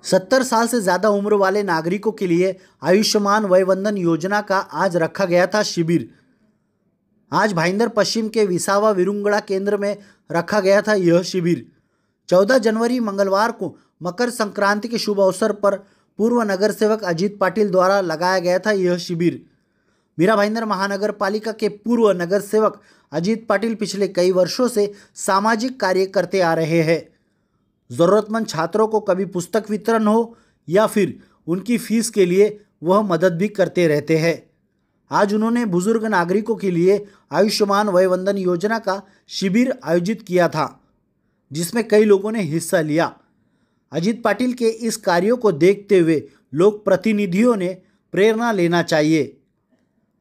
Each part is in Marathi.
70 साल से ज़्यादा उम्र वाले नागरिकों के लिए आयुष्मान वयवंदन योजना का आज रखा गया था शिविर। आज भाईंदर पश्चिम के विसावा विरुंगड़ा केंद्र में रखा गया था यह शिविर। 14 जनवरी मंगलवार को मकर संक्रांति के शुभ अवसर पर पूर्व नगर सेवक अजीत पाटिल द्वारा लगाया गया था यह शिविर। मीरा भाईंदर महानगर पालिका के पूर्व नगर सेवक अजीत पाटिल पिछले कई वर्षों से सामाजिक कार्य करते आ रहे हैं। ज़रूरतमंद छात्रों को कभी पुस्तक वितरण हो या फिर उनकी फीस के लिए वह मदद भी करते रहते हैं। आज उन्होंने बुजुर्ग नागरिकों के लिए आयुष्मान वयवंदन योजना का शिविर आयोजित किया था, जिसमें कई लोगों ने हिस्सा लिया। अजीत पाटिल के इस कार्यों को देखते हुए लोक प्रतिनिधियों ने प्रेरणा लेना चाहिए।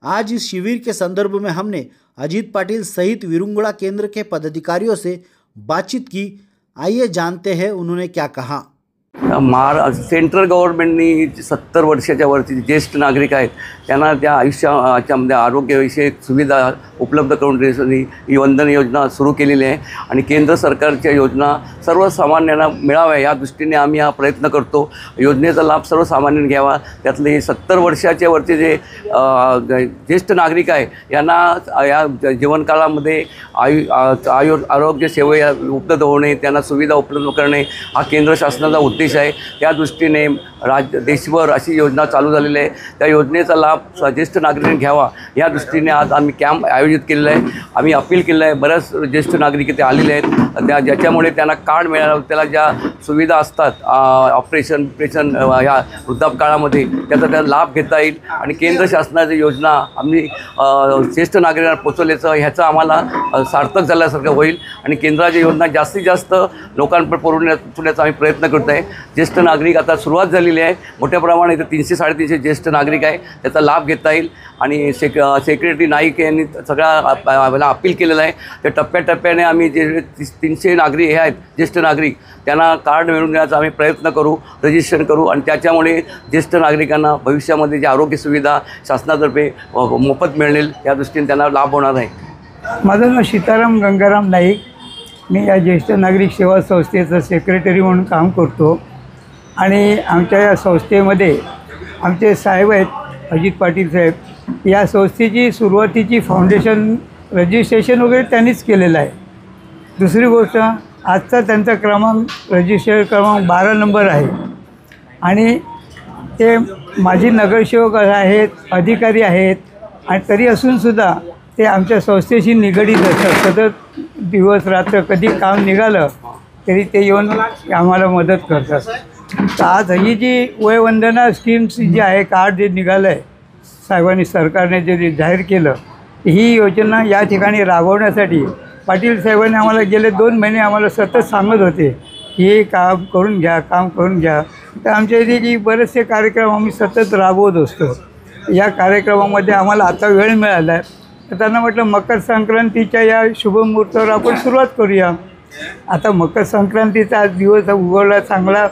आज इस शिविर के संदर्भ में हमने अजीत पाटिल सहित विरुंगड़ा केंद्र के पदाधिकारियों से बातचीत की। आइए जानते हैं उन्होंने क्या कहा। सेंट्रल गव्हर्नमेंटनी 70 वर्षाच्या वरती ज्येष्ठ नागरिक आहेत त्यांना त्या आयुष्यामध्ये आरोग्यविषयक सुविधा उपलब्ध करून देण्यासाठी ही वंदन योजना सुरू केलेली आहे आणि केंद्र सरकारच्या योजना सर्वसामान्यांना मिळाव्या या दृष्टीने आम्ही हा प्रयत्न करतो। योजनेचा लाभ सर्वसामान्यांनी घ्यावा। त्यातले 70 वर्षाच्या वरचे जे ज्येष्ठ नागरिक आहे यांना या जीवनकाळामध्ये आरोग्य सेवा उपलब्ध होणे, त्यांना सुविधा उपलब्ध करणे हा केंद्र शासनाचा उद्देश आहे। त्या दृष्टीने देशभर अशी योजना चालू झालेली आहे। त्या योजनेचा लाभ ज्येष्ठ नागरिकांनी घ्यावा या दृष्टीने आज आम्ही कॅम्प आयोजित केलेला आहे। आम्ही अपील केलं आहे, बऱ्याच ज्येष्ठ नागरिक इथे आलेले आहेत त्या ज्याच्यामुळे त्यांना कार्ड मिळालं, त्याला ज्या सुविधा असतात ऑपरेशन या वृद्धापकाळामध्ये त्याचा लाभ घेता येईल आणि केंद्र शासनाची योजना आम्ही ज्येष्ठ नागरिकांना पोचवल्याचं ह्याचं आम्हाला सार्थक झाल्यासारखं होईल आणि केंद्राची योजना जास्तीत जास्त लोकांपर्यंत पोहोचवण्याचा आम्ही प्रयत्न करतो आहे। ज्येष्ठ नागरिक आता सुरुवात झालेली आहे, मोठ्या प्रमाणात इथे 300-350 ज्येष्ठ नागरिक आहे, त्याचा लाभ घेता येईल आणि सेक्रेटरी नाईक यांनी सगळ्या अपील केलेलं आहे। त्या टप्प्याटप्प्याने आम्ही जे 300 नागरिक हे आहेत ज्येष्ठ नागरिक त्यांना कार्ड मिळवून देण्याचा आम्ही प्रयत्न करू, रजिस्ट्रेशन करू आणि त्याच्यामुळे ज्येष्ठ नागरिकांना भविष्यामध्ये जे आरोग्य सुविधा शासनातर्फे मोफत मिळेल या दृष्टीने त्यांना लाभ होणार आहे। माझं नाव सीताराम गंगाराम नाईक, मी या ज्येष्ठ नागरिक सेवा संस्थेचं सेक्रेटरी म्हणून काम करतो आणि आमच्या या संस्थेमध्ये आमचे साहेब आहेत अजित पाटील साहेब। या संस्थेची सुरुवातीची फाउंडेशन रजिस्ट्रेशन वगैरे त्यांनीच केलेलं आहे। दुसरी गोष्ट, आजचा त्यांचा रजिस्टर क्रमांक 12 नंबर आहे आणि ते माजी नगरसेवक आहेत, अधिकारी आहेत आणि तरी असूनसुद्धा ते आमच्या संस्थेशी निगडीत असतात। सतत दिवस रात्र कधी काम निघालं तरी ते येऊन आम्हाला मदत करतात। तर आज ही जी वयवंदना स्कीम्स जी आहे, कार्ड जे निघालं आहे साहेबांनी सरकारने जे जाहीर केलं, ही योजना या ठिकाणी राबवण्यासाठी पाटील साहेबांनी आम्हाला गेले 2 महिने आम्हाला सतत सांगत होते की हे काम करून घ्या, काम करून घ्या। तर आमच्या इथे की बरेचसे कार्यक्रम आम्ही सतत राबवत असतो। या कार्यक्रमामध्ये आम्हाला आता वेळ मिळाला आहे, तर त्यांना म्हटलं मकर संक्रांतीच्या या शुभमुहूर्तावर आपण सुरुवात करूया। आता मकर संक्रांतीचा आज दिवस उगवला चांगला,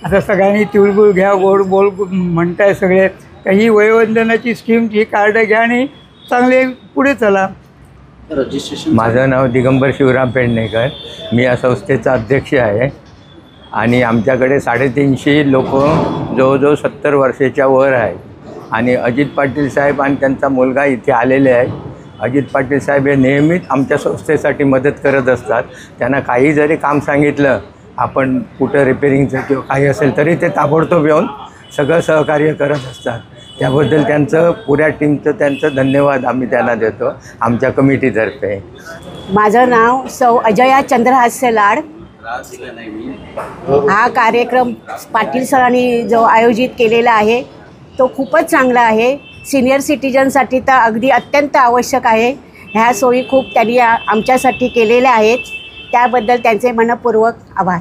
आता सगळ्यांनी तिळगुळ घ्या, गोड बोल म्हणताय सगळे। तर ही वयवंदनाची स्कीम, ही कार्ड घ्या आणि चांगले पुढे चला। माझं नाव दिगंबर शिवराम पेडणेकर, मी या संस्थेचा अध्यक्ष आहे आणि आमच्याकडे 350 लोक जवळजवळ 70 वर्षाच्या वर आहेत आणि अजित पाटील साहेब आणि त्यांचा मुलगा इथे आलेले आहेत। अजित पाटील साहेब हे नेहमीच आमच्या संस्थेसाठी मदत करत असतात। त्यांना काही जरी काम सांगितलं, आपण कुठं रिपेरिंगचं किंवा काही असेल तरी ते ताबडतोब येऊन सगळं सहकार्य करत असतात। त्याबद्दल त्यांचं पुऱ्या टीमचं त्यांचं धन्यवाद आम्ही त्यांना देतो आमच्या कमिटीतर्फे। माझं नाव सौ अजया चंद्रहास्य लाड। हा कार्यक्रम पाटील सरांनी जो आयोजित केलेला आहे तो खूपच चांगला आहे। सिनियर सिटीजनसाठी तर अगदी अत्यंत आवश्यक आहे। ह्या सोयी खूप त्यांनी आमच्यासाठी केलेल्या आहेत, त्याबद्दल त्यांचे मनपूर्वक आभार।